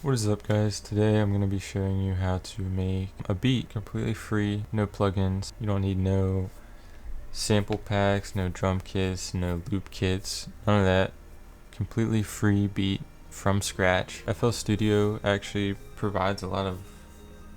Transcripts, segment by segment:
What is up, guys? Today I'm going to be showing you how to make a beat completely free, no plugins. You don't need no sample packs, no drum kits, no loop kits, none of that. Completely free beat from scratch. FL Studio actually provides a lot of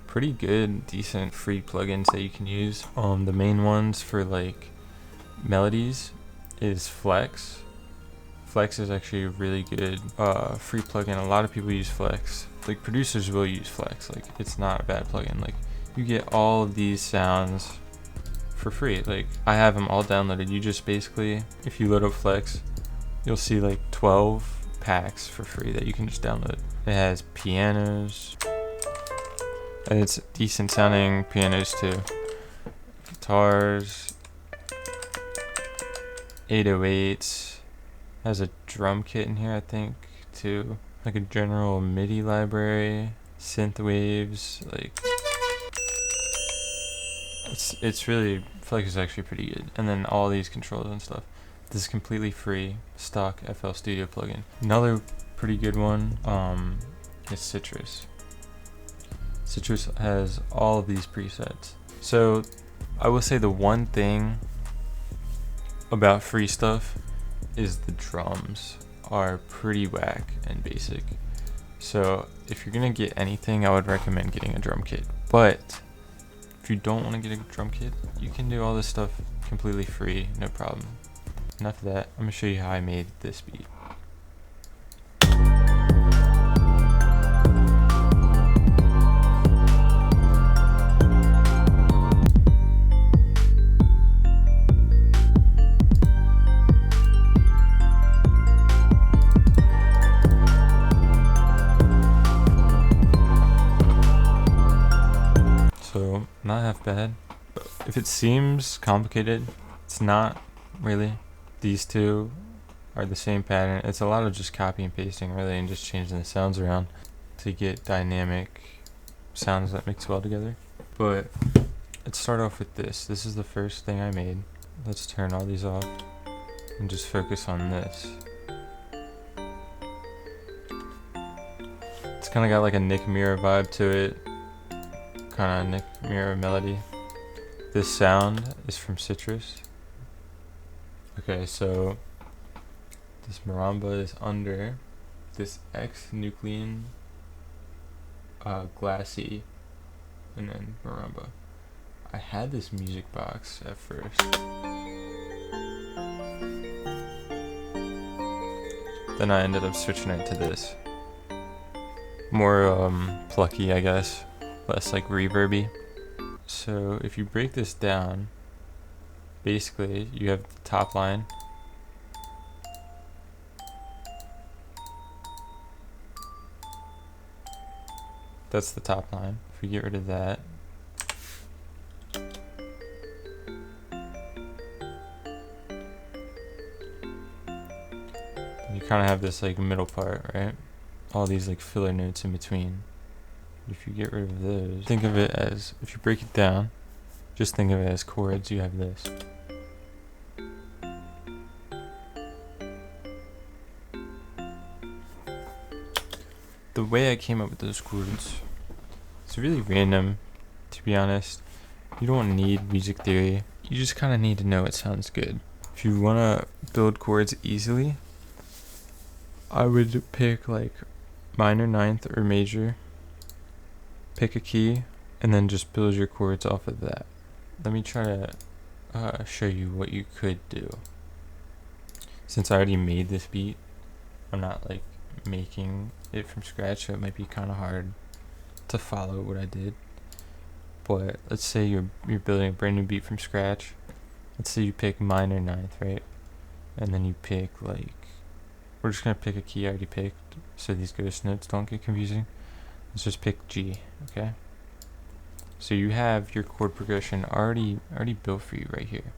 pretty good, decent free plugins that you can use. The main ones for like melodies is Flex. Flex is actually a really good free plugin. A lot of people use Flex. Like producers will use Flex. Like it's not a bad plugin. Like you get all of these sounds for free. Like I have them all downloaded. You just basically, if you load up Flex, you'll see like 12 packs for free that you can just download. It has pianos, and it's decent sounding pianos too. Guitars, 808s. Has a drum kit in here, I think, too. Like a general MIDI library, synth waves, like it's really, Flex is actually pretty good. And then all these controls and stuff. This is completely free, stock FL Studio plugin. Another pretty good one is Citrus. Citrus has all of these presets. So I will say the one thing about free stuff is the drums are pretty whack and basic. So if you're gonna get anything, I would recommend getting a drum kit. But if you don't want to get a drum kit, you can do all this stuff completely free, no problem. Enough of that. I'm gonna show you how I made this beat. So not half bad. If it seems complicated, it's not really. These two are the same pattern. It's a lot of just copy and pasting really, and just changing the sounds around to get dynamic sounds that mix well together. But let's start off with this. This is the first thing I made. Let's turn all these off and just focus on this. It's kind of got like a Nick Mira vibe to it. Kind of Nick Mira melody. This sound is from Citrus. Okay, so this marimba is under this X nuclein, glassy, and then marimba. I had this music box at first. Then I ended up switching it to this. More plucky, I guess. Less like reverby. So if you break this down, basically you have the top line, that's the top line. If we get rid of that, you kind of have this like middle part, right? All these like filler notes in between. If you get rid of those, think of it as, if you break it down, just think of it as chords. You have this. The way I came up with those chords, it's really random, to be honest. You don't need music theory. You just kind of need to know it sounds good. If you want to build chords easily, I would pick like minor, ninth, or major. Pick a key and then just build your chords off of that. Let me try to show you what you could do. Since I already made this beat, I'm not like making it from scratch, so it might be kind of hard to follow what I did. But let's say you're building a brand new beat from scratch. Let's say you pick minor, ninth, right? And then you pick like, we're just gonna pick a key I already picked so these ghost notes don't get confusing. Let's just pick G, okay? So you have your chord progression already built for you right here.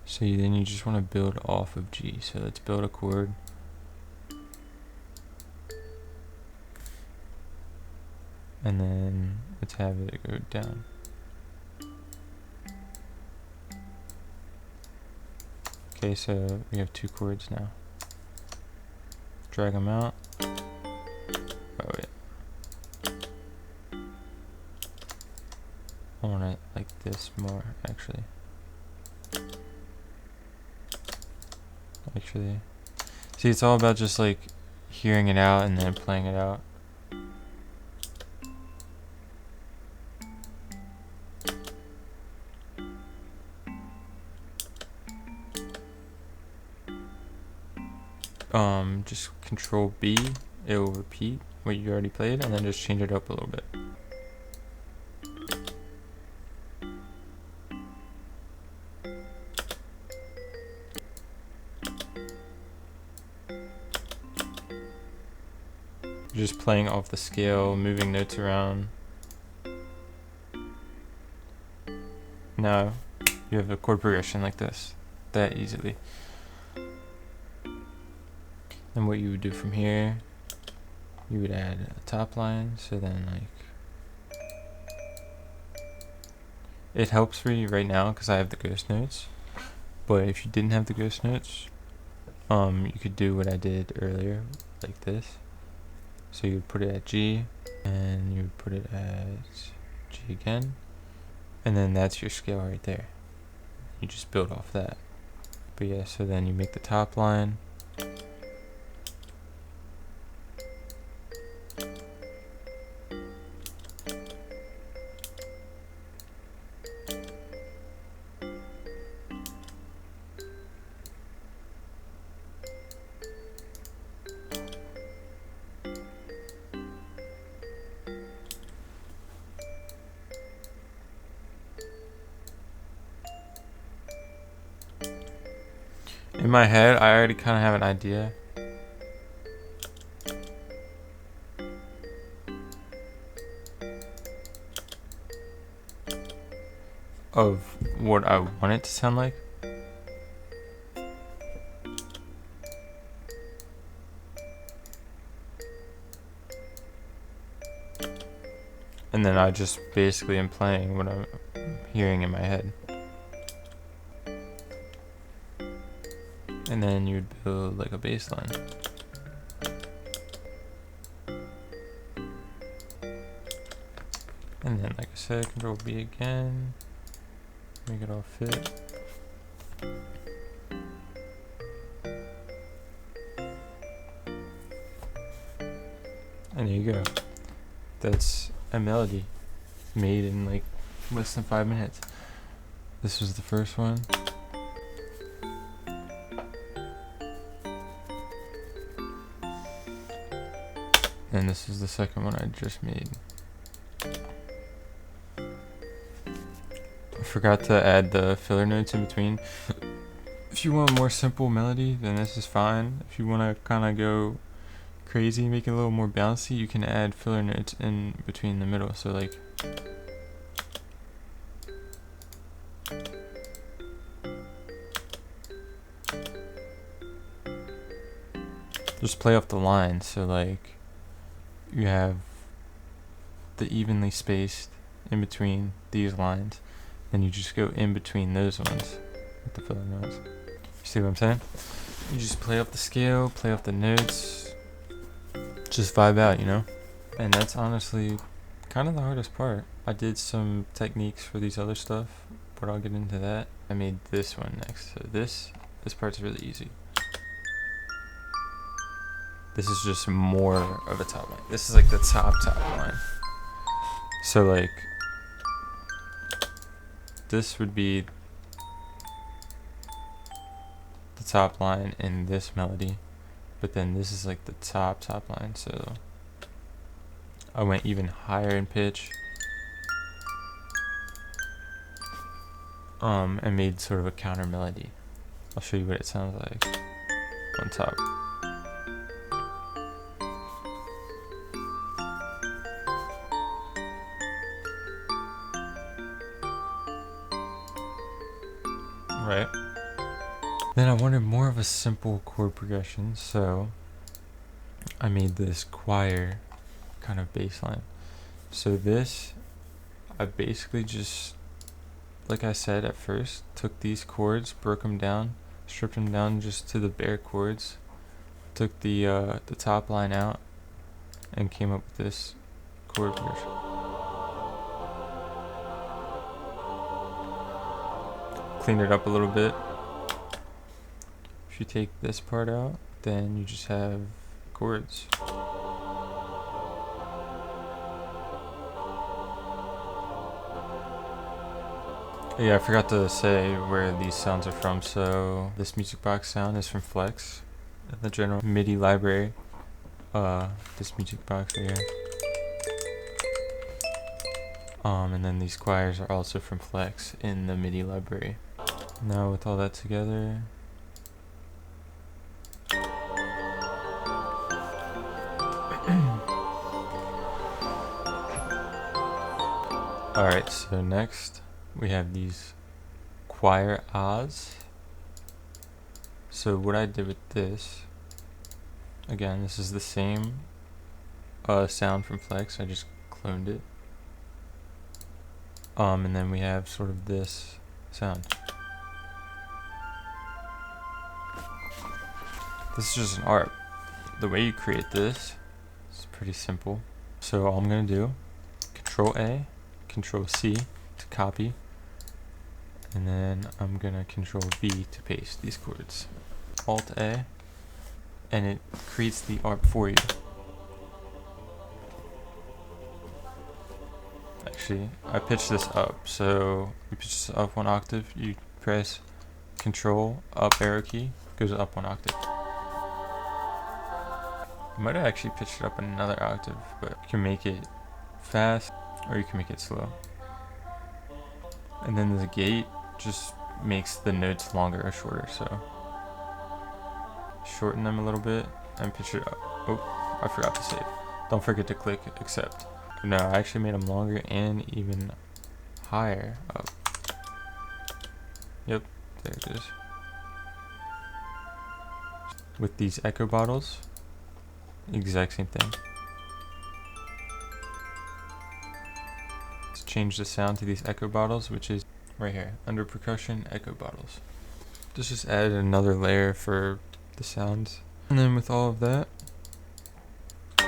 So then you just want to build off of G. So let's build a chord. And then let's have it go down. Okay, so we have two chords now. Drag them out. Oh this more, actually. See, it's all about just like hearing it out and then playing it out. Just Control B, it will repeat what you already played, and then just change it up a little bit. Just playing off the scale, moving notes around. Now you have a chord progression like this, that easily. And what you would do from here, you would add a top line, so then like, it helps for you right now because I have the ghost notes, but if you didn't have the ghost notes, you could do what I did earlier, like this. So you would put it at G, and you would put it at G again, and then that's your scale right there. You just build off that. But yeah, so then you make the top line. In my head, I already kind of have an idea. Of what I want it to sound like. And then I just basically am playing what I'm hearing in my head. And then you'd build like a bass line. And then, like I said, Control B again. Make it all fit. And there you go. That's a melody made in like less than 5 minutes. This was the first one. And this is the second one I just made. I forgot to add the filler notes in between. If you want a more simple melody, then this is fine. If you want to kind of go crazy, make it a little more bouncy, you can add filler notes in between the middle. So like, just play off the lines. So like, you have the evenly spaced in between these lines, then you just go in between those ones with the filler notes. You see what I'm saying? You just play off the scale, play off the notes, just vibe out, you know? And that's honestly kind of the hardest part. I did some techniques for these other stuff, but I'll get into that. I made this one next. So this part's really easy. This is just more of a top line. This is like the top line. So like, this would be the top line in this melody, but then this is like the top line. So I went even higher in pitch, and made sort of a counter melody. I'll show you what it sounds like on top. Right. Then I wanted more of a simple chord progression, so I made this choir kind of bass line. So this, I basically just, like I said at first, took these chords, broke them down, stripped them down just to the bare chords, took the top line out, and came up with this chord progression. clean it up a little bit. If you take this part out, then you just have chords. Yeah, I forgot to say where these sounds are from. So this music box sound is from Flex, the general MIDI library. This music box right here. And then these choirs are also from Flex in the MIDI library. Now with all that together, alright, so next we have these choir ahs. So what I did with this, again, this is the same sound from Flex, I just cloned it. And then we have sort of this sound. This is just an art. The way you create this is pretty simple. So all I'm gonna do, Control A, Control C to copy, and then I'm gonna Control V to paste these chords. Alt A, and it creates the art for you. Actually, I pitched this up, so you pitch this up 1 octave, you press Control up arrow key, goes up 1 octave. You might have actually pitched it up another octave, but you can make it fast or you can make it slow. And then the gate just makes the notes longer or shorter, so shorten them a little bit and pitch it up. Oh, I forgot to save. Don't forget to click accept. No, I actually made them longer and even higher up. Yep, there it is. With these echo bottles, exact same thing. Let's change the sound to these echo bottles, which is right here, under percussion, echo bottles. Just added another layer for the sounds. And then with all of that, so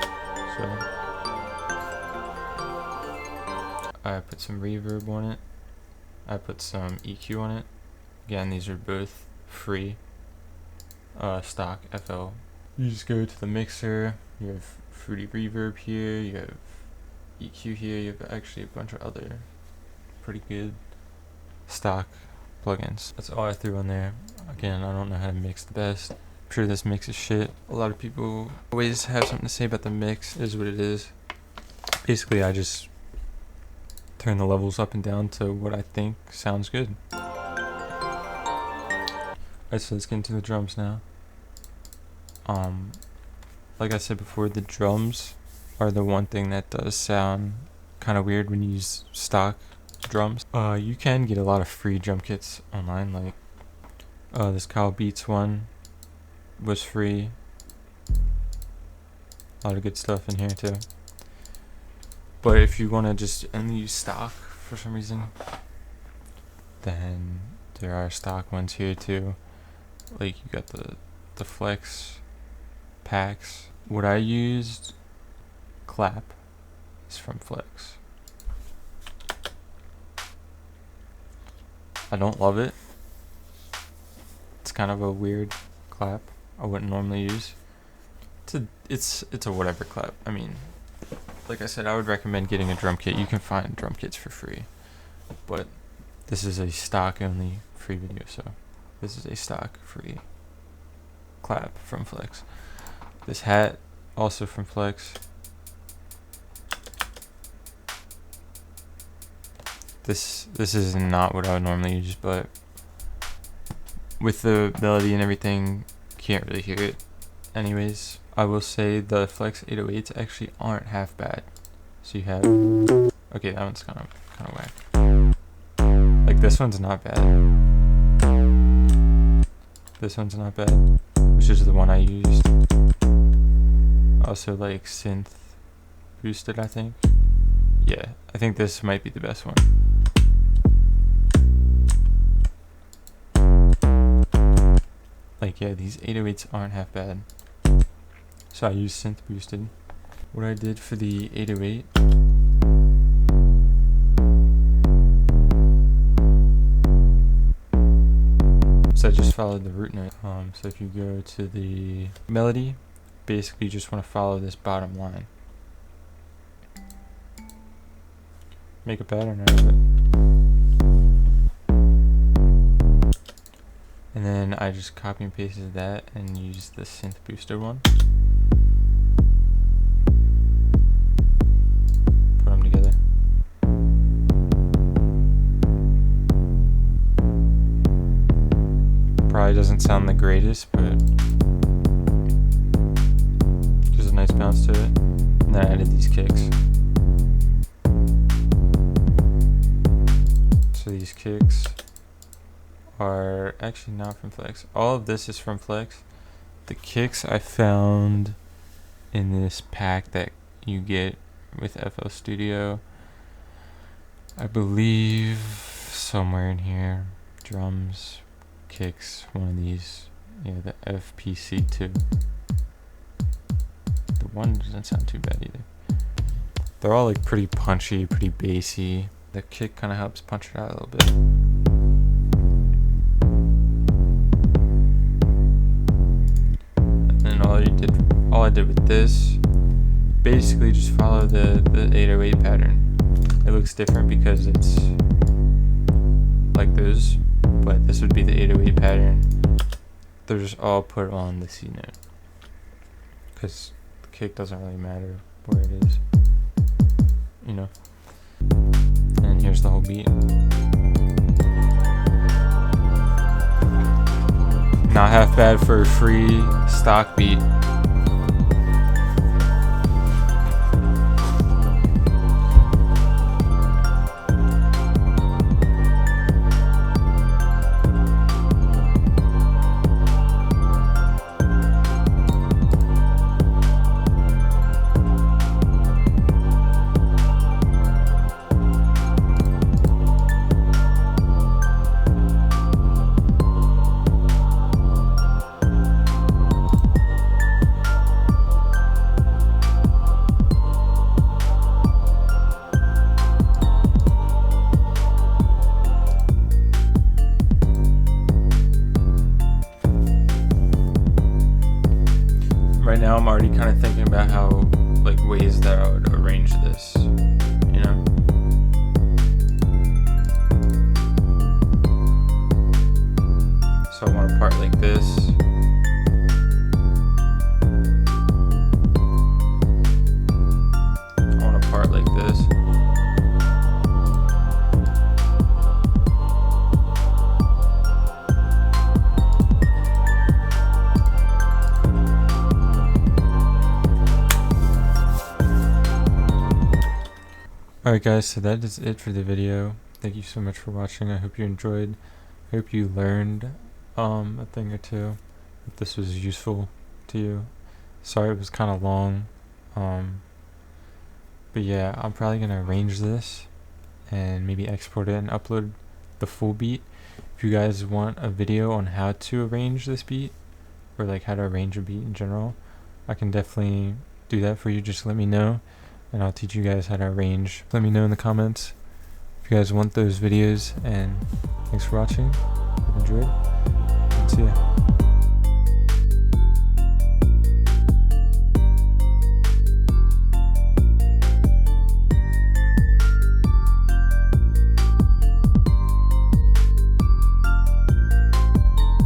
I put some reverb on it. I put some EQ on it. Again, these are both free, stock FL. You just go to the mixer, you have Fruity Reverb here, you have EQ here, you have actually a bunch of other pretty good stock plugins. That's all I threw on there. Again, I don't know how to mix the best. I'm sure this mix is shit. A lot of people always have something to say about the mix. It is what it is. Basically, I just turn the levels up and down to what I think sounds good. Alright, so let's get into the drums now. Like I said before, the drums are the one thing that does sound kind of weird when you use stock drums. You can get a lot of free drum kits online, like this Kyle Beats one was free. A lot of good stuff in here too. But if you want to just only use stock for some reason, then there are stock ones here too. Like you got the Flex packs. What I used, Clap, is from Flex. I don't love it. It's kind of a weird clap. I wouldn't normally use. It's a whatever clap. I mean, like I said, I would recommend getting a drum kit. You can find drum kits for free, but this is a stock only free video, so this is a stock free clap from Flex. This hat also from Flex. This is not what I would normally use, but with the melody and everything, can't really hear it. Anyways, I will say the Flex 808s actually aren't half bad. So you have, okay, that one's kind of whack. Like this one's not bad. This one's not bad, which is the one I used. Also like synth boosted, I think. Yeah, I think this might be the best one. Like yeah, these 808s aren't half bad. So I used synth boosted. What I did for the 808, follow the root note. So if you go to the melody, basically you just want to follow this bottom line. Make a pattern out of it. And then I just copy and pasted that and use the synth booster one. Put them together. Probably doesn't sound the greatest, but there's a nice bounce to it. And then I added these kicks. So these kicks are actually not from Flex. All of this is from Flex. The kicks I found in this pack that you get with FL Studio. I believe somewhere in here. Drums, kicks, one of these. Yeah, the FPC2. The one doesn't sound too bad either. They're all like pretty punchy, pretty bassy. The kick kind of helps punch it out a little bit. And then all I did with this, basically just follow the 808 pattern. It looks different because it's like those, but this would be the 808 pattern. They're just all put on the C note, because the kick doesn't really matter where it is, you know. And here's the whole beat. Not half bad for a free stock beat. Right now I'm already kind of thinking about how, like, ways that I would arrange this, you know? So I want a part like this. I want a part like this. Alright guys, so that is it for the video. Thank you so much for watching. I hope you enjoyed. I hope you learned a thing or two. If this was useful to you. Sorry it was kind of long. But yeah, I'm probably going to arrange this and maybe export it and upload the full beat. If you guys want a video on how to arrange this beat, or like how to arrange a beat in general, I can definitely do that for you. Just let me know and I'll teach you guys how to arrange. Let me know in the comments if you guys want those videos, and thanks for watching. Hope you enjoyed, and see ya.